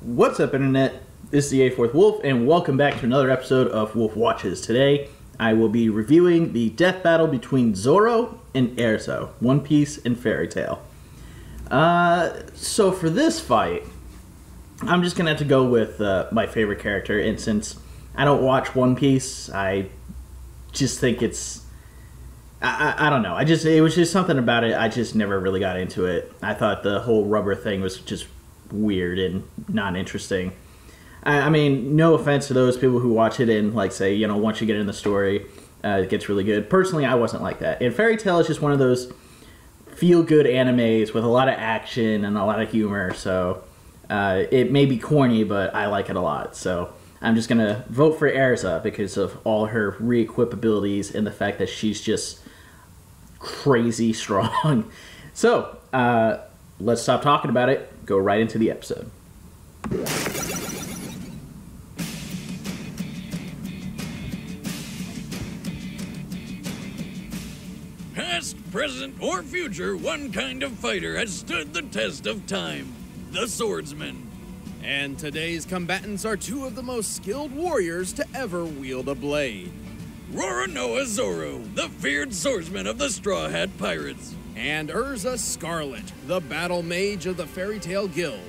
What's up, Internet? This is the A4th Wolf, and welcome back to another episode of Wolf Watches. Today, I will be reviewing the death battle between Zoro and Erza, One Piece and Fairy Tail. So for this fight, I'm just going to have to go with my favorite character, and since I don't watch One Piece, I just think it's... I don't know. It was just something about it. I just never really got into it. I thought the whole rubber thing was just weird and not interesting. I mean, no offense to those people who watch it and like say, you know, once you get in the story, it gets really good. Personally, I wasn't like that. And Fairy Tail is just one of those feel-good animes with a lot of action and a lot of humor. So it may be corny, but I like it a lot. So I'm just gonna vote for Erza because of all her re-equip abilities and the fact that she's just crazy strong. So let's stop talking about it. Go right into the episode. Past, present, or future, one kind of fighter has stood the test of time: the swordsman. And today's combatants are two of the most skilled warriors to ever wield a blade. Roronoa Zoro, the feared swordsman of the Straw Hat Pirates. And Erza Scarlet, the battle mage of the Fairy Tail Guild.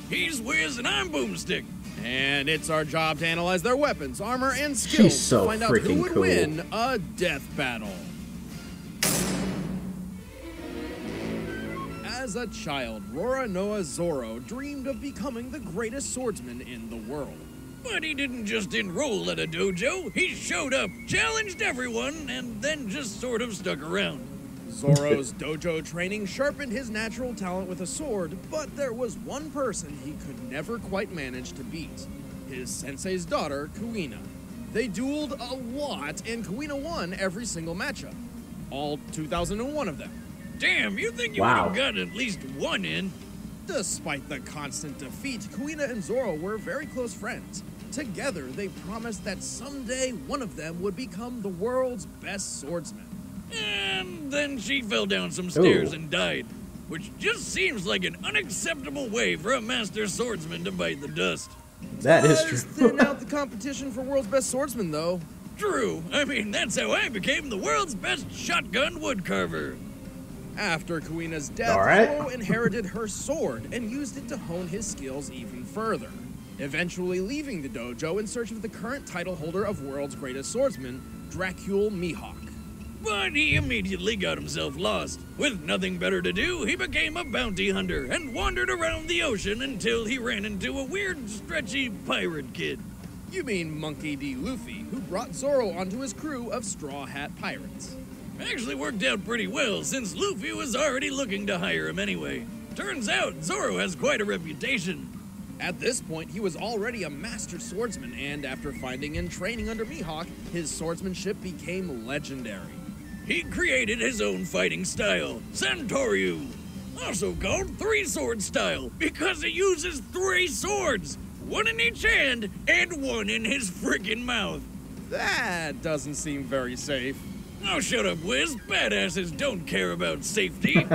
He's Wiz and I'm Boomstick. And it's our job to analyze their weapons, armor, and skills She's so to find out who would cool. win a death battle. As a child, Roronoa Zoro dreamed of becoming the greatest swordsman in the world. But he didn't just enroll at a dojo. He showed up, challenged everyone, and then just sort of stuck around. Zoro's dojo training sharpened his natural talent with a sword, but there was one person he could never quite manage to beat: his sensei's daughter, Kuina. They dueled a lot, and Kuina won every single matchup. All 2,001 of them. Damn, you think you would have got at least one in? Despite the constant defeat, Kuina and Zoro were very close friends. Together, they promised that someday one of them would become the world's best swordsman. And then she fell down some stairs and died, which just seems like an unacceptable way for a master swordsman to bite the dust. That is true. Thin out the competition for world's best swordsman, though. True. I mean, that's how I became the world's best shotgun woodcarver. After Kuina's death, Zoro inherited her sword and used it to hone his skills even further, eventually leaving the dojo in search of the current title holder of world's greatest swordsman, Dracule Mihawk. But he immediately got himself lost. With nothing better to do, he became a bounty hunter and wandered around the ocean until he ran into a weird, stretchy pirate kid. You mean Monkey D. Luffy, who brought Zoro onto his crew of Straw Hat Pirates. Actually worked out pretty well, since Luffy was already looking to hire him anyway. Turns out, Zoro has quite a reputation. At this point, he was already a master swordsman, and after finding and training under Mihawk, his swordsmanship became legendary. He created his own fighting style, Santoryu, also called three-sword style, because he uses three swords, one in each hand and one in his frickin' mouth. That doesn't seem very safe. Oh, shut up, Wiz. Badasses don't care about safety.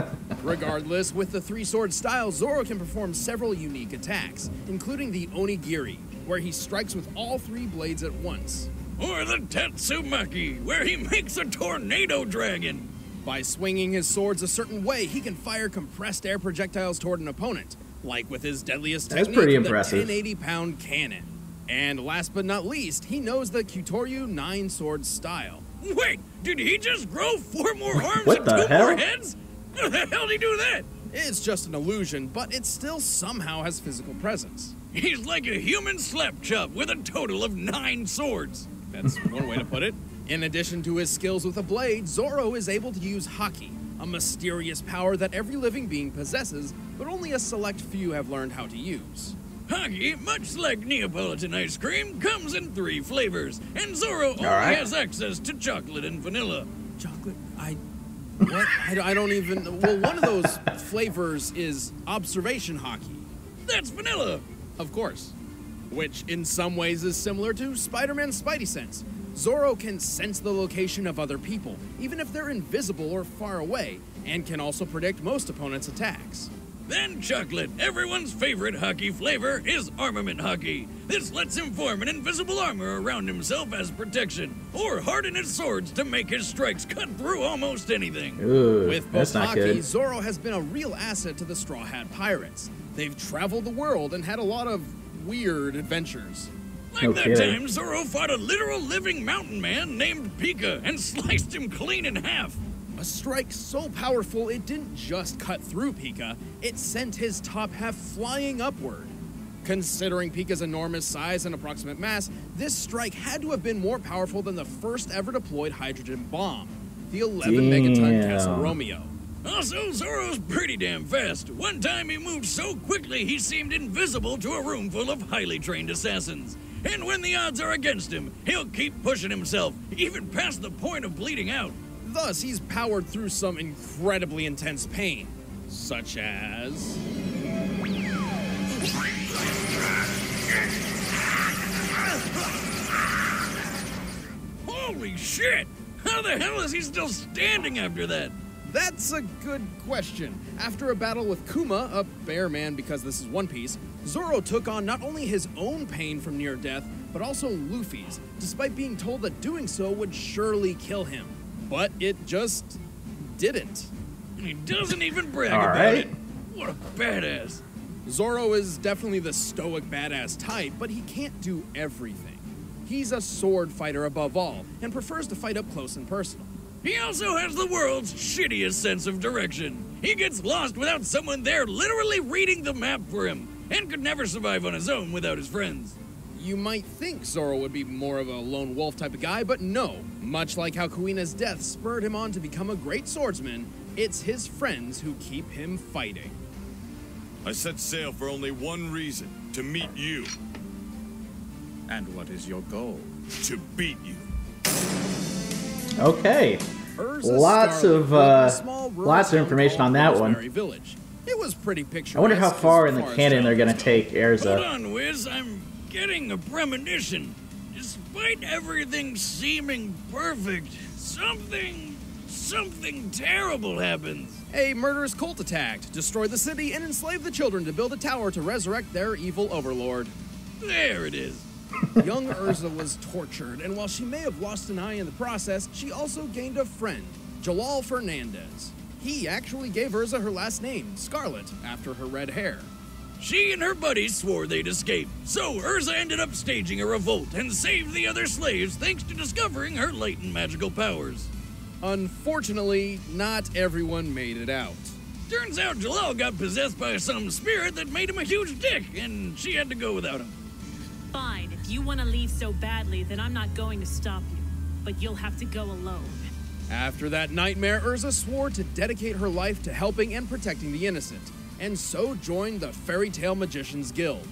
Regardless, with the three-sword style, Zoro can perform several unique attacks, including the Onigiri, where he strikes with all three blades at once. Or the Tatsumaki, where he makes a tornado dragon. By swinging his swords a certain way, he can fire compressed air projectiles toward an opponent, like with his deadliest technique, pretty the impressive. 1080-pound cannon. And last but not least, he knows the Kyutoryu 9-sword style. Wait, did he just grow 4 more arms What and the 2 hell? more heads? How the hell did he do that? It's just an illusion, but it still somehow has physical presence. He's like a human slap chop with a total of 9 swords. That's one way to put it. In addition to his skills with a blade, Zoro is able to use Haki, a mysterious power that every living being possesses, but only a select few have learned how to use. Haki, much like Neapolitan ice cream, comes in 3 flavors, and Zoro only has access to chocolate and vanilla. Chocolate? What? I don't even... Well, one of those flavors is observation Haki. That's vanilla. Of course. Which in some ways is similar to Spider-Man's Spidey sense. Zoro can sense the location of other people, even if they're invisible or far away, and can also predict most opponents' attacks. Then chocolate. Everyone's favorite hockey flavor is armament hockey. This lets him form an invisible armor around himself as protection, or harden his swords to make his strikes cut through almost anything. Ooh, With both that's not hockey, good. Zoro has been a real asset to the Straw Hat Pirates. They've traveled the world and had a lot of weird adventures. Like No that kidding. time Zoro fought a literal living mountain man named Pika and sliced him clean in half. A strike so powerful it didn't just cut through Pika, it sent his top half flying upward. Considering Pika's enormous size and approximate mass, this strike had to have been more powerful than the first ever deployed hydrogen bomb, the 11 megaton Castle Romeo. Also, Zoro's pretty damn fast. One time he moved so quickly he seemed invisible to a room full of highly trained assassins. And when the odds are against him, he'll keep pushing himself, even past the point of bleeding out. Thus, he's powered through some incredibly intense pain, such as... Holy shit! How the hell is he still standing after that? That's a good question. After a battle with Kuma, a bear man because this is One Piece, Zoro took on not only his own pain from near death, but also Luffy's, despite being told that doing so would surely kill him. But it just didn't. And he doesn't even brag All about right. it. What a badass. Zoro is definitely the stoic badass type, but he can't do everything. He's a sword fighter above all, and prefers to fight up close and personal. He also has the world's shittiest sense of direction. He gets lost without someone there literally reading the map for him, and could never survive on his own without his friends. You might think Zoro would be more of a lone wolf type of guy, but no. Much like how Kuina's death spurred him on to become a great swordsman, it's his friends who keep him fighting. I set sail for only one reason, to meet you, And what is your goal? to beat you. Okay. Erza Lots Scarlet of, lived in a small rural lots of town information called on that one. Rosemary Village. It was pretty picturesque. I wonder how far in as the as canon they're travels gonna go. take Hold Erza. on, Wiz, I'm getting a premonition. Despite everything seeming perfect, something terrible happens. A murderous cult attacked, destroyed the city, and enslaved the children to build a tower to resurrect their evil overlord. There it is. Young Erza was tortured, and while she may have lost an eye in the process, she also gained a friend, Jalal Fernandez. He actually gave Erza her last name, Scarlet, after her red hair. She and her buddies swore they'd escape, so Erza ended up staging a revolt and saved the other slaves thanks to discovering her latent magical powers. Unfortunately, not everyone made it out. Turns out Jalal got possessed by some spirit that made him a huge dick, and she had to go without him. Fine, if you want to leave so badly, then I'm not going to stop you. But you'll have to go alone. After that nightmare, Erza swore to dedicate her life to helping and protecting the innocent, and so joined the Fairy Tale Magicians Guild.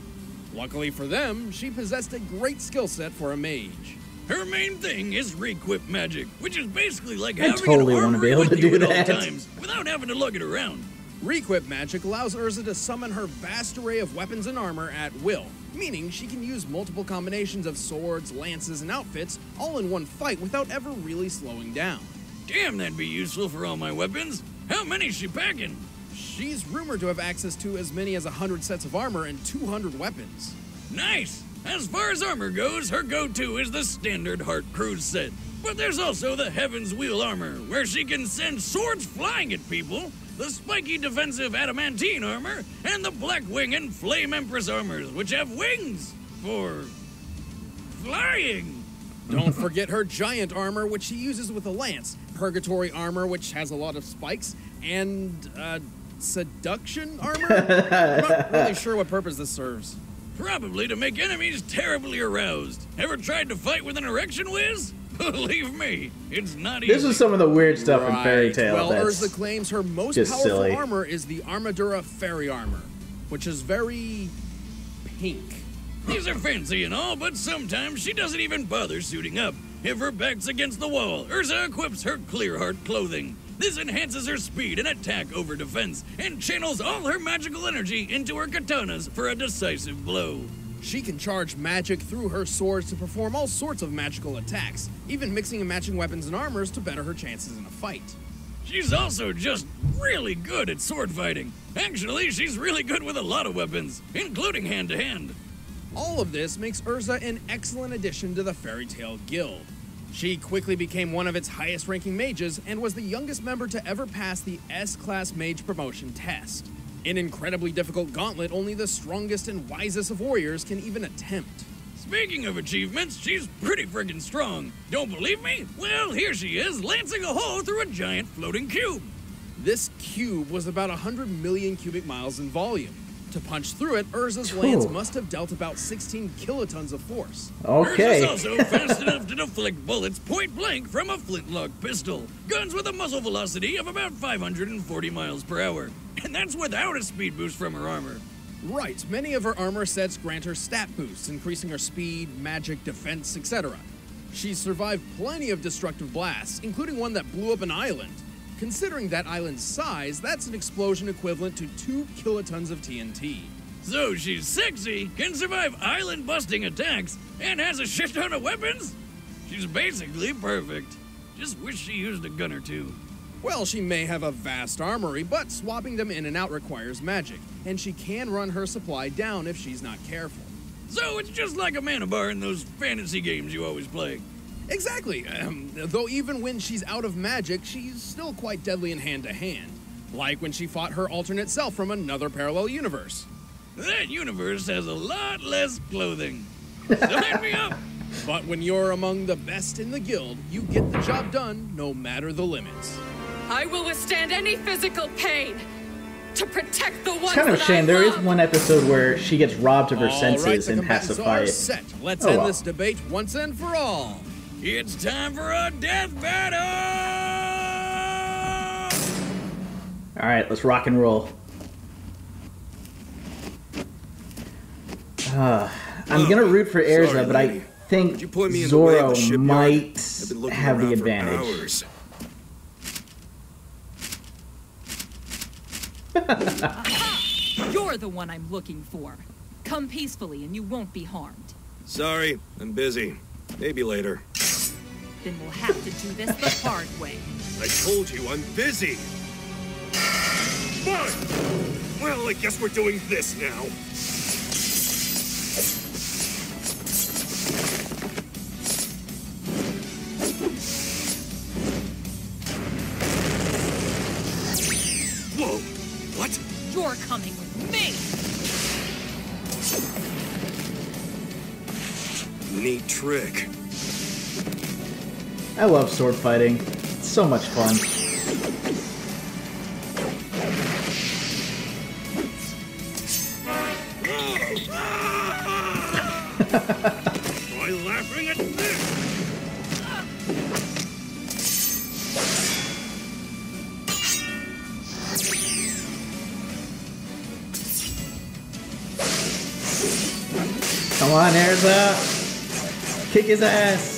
Luckily for them, she possessed a great skill set for a mage. Her main thing is requip magic, which is basically like I having totally an wanna be armory able with to you do at all that. times without having to lug it around. Requip magic allows Erza to summon her vast array of weapons and armor at will, meaning she can use multiple combinations of swords, lances, and outfits all in one fight without ever really slowing down. Damn, that'd be useful for all my weapons. How many's she packing? She's rumored to have access to as many as 100 sets of armor and 200 weapons. Nice! As far as armor goes, her go-to is the standard Heart Cruise set. But there's also the Heaven's Wheel armor, where she can send swords flying at people, the spiky defensive adamantine armor, and the Black Wing and Flame Empress armors, which have wings for flying. Don't forget her giant armor, which she uses with a lance, purgatory armor, which has a lot of spikes, and, seduction armor? I'm not really sure what purpose this serves. Probably to make enemies terribly aroused. Ever tried to fight with an erection, Wiz? Believe me, it's not easy. This is some of the weird stuff in Fairy Tale. Well, that's Erza claims her most just powerful silly. armor is the Armadura Fairy armor, which is very pink. These are fancy and all, but sometimes she doesn't even bother suiting up. If her back's against the wall, Erza equips her Clear Heart clothing. This enhances her speed and attack over defense, and channels all her magical energy into her katanas for a decisive blow. She can charge magic through her swords to perform all sorts of magical attacks, even mixing and matching weapons and armors to better her chances in a fight. She's also just really good at sword fighting. Actually, she's really good with a lot of weapons, including hand-to-hand. All of this makes Erza an excellent addition to the Fairy Tail Guild. She quickly became one of its highest-ranking mages and was the youngest member to ever pass the S-Class Mage promotion test. An incredibly difficult gauntlet only the strongest and wisest of warriors can even attempt. Speaking of achievements, she's pretty friggin' strong. Don't believe me? Well, here she is, lancing a hole through a giant floating cube. This cube was about 100 million cubic miles in volume. To punch through it, Erza's lance must have dealt about 16 kilotons of force. Okay. Erza's also fast enough to deflect bullets point blank from a flintlock pistol. Guns with a muzzle velocity of about 540 miles per hour. And that's without a speed boost from her armor. Right, many of her armor sets grant her stat boosts, increasing her speed, magic, defense, etc. She's survived plenty of destructive blasts, including one that blew up an island. Considering that island's size, that's an explosion equivalent to 2 kilotons of TNT. So she's sexy, can survive island-busting attacks, and has a shit ton of weapons? She's basically perfect. Just wish she used a gun or two. Well, she may have a vast armory, but swapping them in and out requires magic, and she can run her supply down if she's not careful. So it's just like a mana bar in those fantasy games you always play. Exactly, though even when she's out of magic, she's still quite deadly in hand-to-hand. Like when she fought her alternate self from another parallel universe. That universe has a lot less clothing. Sign me up! But when you're among the best in the guild, you get the job done no matter the limits. I will withstand any physical pain to protect the ones It's kind of a that shame. I There is love. one episode where she gets robbed of her All senses right, the and has to combatants fight. are set. Let's Oh, end well. this debate once and for all. It's time for a death battle! All right, let's rock and roll. I'm gonna root for Erza, Sorry, but lady. I think Could you point me in the way of Zoro the shipyard? might I've been looking have the around for advantage. hours. You're the one I'm looking for. Come peacefully and you won't be harmed. Sorry, I'm busy. Maybe later. Then we'll have to do this the hard way. I told you I'm busy. Fine. Well, I guess we're doing this now. Whoa! What? You're coming with me! Neat trick. I love sword fighting. It's so much fun. Why laughing at this? Come on, Erza! Kick his ass!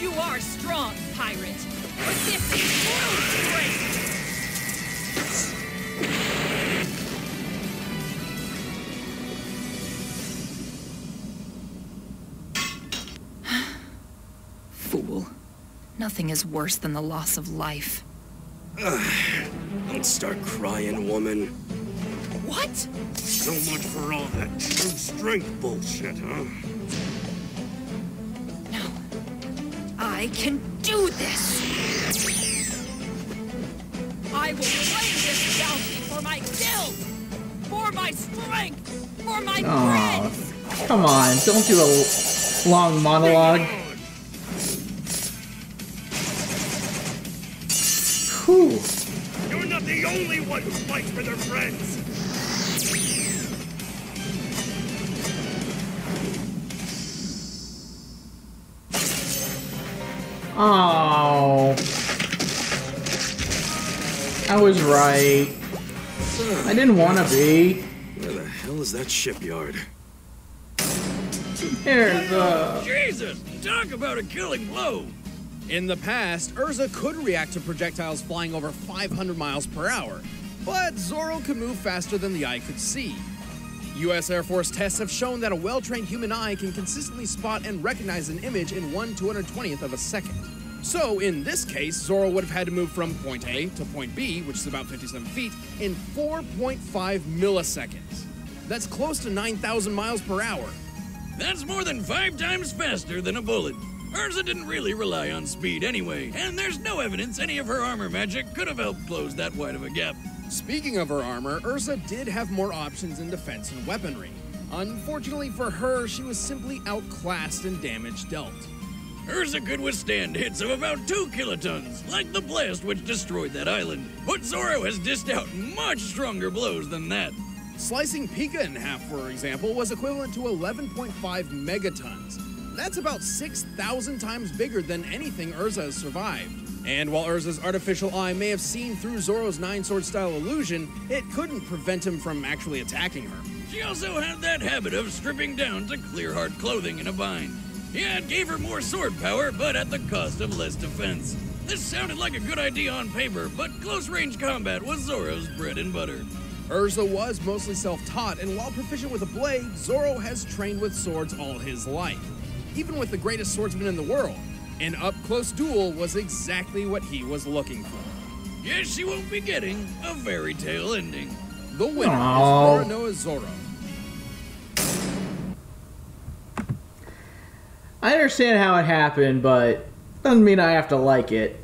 You are strong, pirate. But this is your strength! Fool. Nothing is worse than the loss of life. Don't start crying, woman. What? So much for all that true strength bullshit, huh? No. I can do this! I will claim this bounty for my guild! For my strength! For my Aw, friends! come on, don't do a long monologue. Whew. You're not the only one who fights for their friends. Oh, I was right. I didn't want to be. Where the hell is that shipyard? Erza. Jesus! Talk about a killing blow! In the past, Erza could react to projectiles flying over 500 miles per hour, but Zoro could move faster than the eye could see. U.S. Air Force tests have shown that a well-trained human eye can consistently spot and recognize an image in 1/220th of a second. So, in this case, Zoro would have had to move from point A to point B, which is about 57 feet, in 4.5 milliseconds. That's close to 9,000 miles per hour. That's more than 5 times faster than a bullet. Erza didn't really rely on speed anyway, and there's no evidence any of her armor magic could have helped close that wide of a gap. Speaking of her armor, Erza did have more options in defense and weaponry. Unfortunately for her, she was simply outclassed in damage dealt. Erza could withstand hits of about 2 kilotons, like the blast which destroyed that island. But Zoro has dished out much stronger blows than that. Slicing Pika in half, for example, was equivalent to 11.5 megatons. That's about 6,000 times bigger than anything Erza has survived. And while Erza's artificial eye may have seen through Zoro's 9-sword style illusion, it couldn't prevent him from actually attacking her. She also had that habit of stripping down to clear hard clothing in a bind. Yeah, it gave her more sword power, but at the cost of less defense. This sounded like a good idea on paper, but close-range combat was Zoro's bread and butter. Erza was mostly self-taught, and while proficient with a blade, Zoro has trained with swords all his life. Even with the greatest swordsman in the world, an up-close duel was exactly what he was looking for. Yes, she won't be getting a fairy tale ending. The winner is Roronoa Zoro. I understand how it happened, but doesn't mean I have to like it.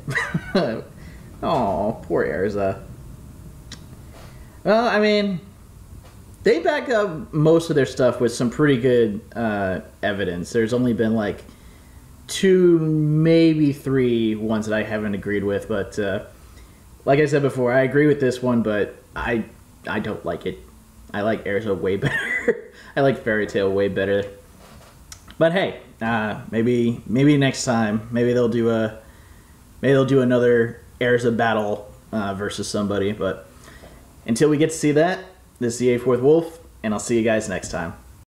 Oh, poor Erza. Well, I mean, they back up most of their stuff with some pretty good evidence. There's only been like 2, maybe 3 ones that I haven't agreed with, but like I said before, I agree with this one, but I don't like it. I like Erza way better. I like Fairy Tail way better. But hey, maybe next time, maybe they'll do another Erza battle versus somebody. But until we get to see that, this is the A4th Wolf, and I'll see you guys next time.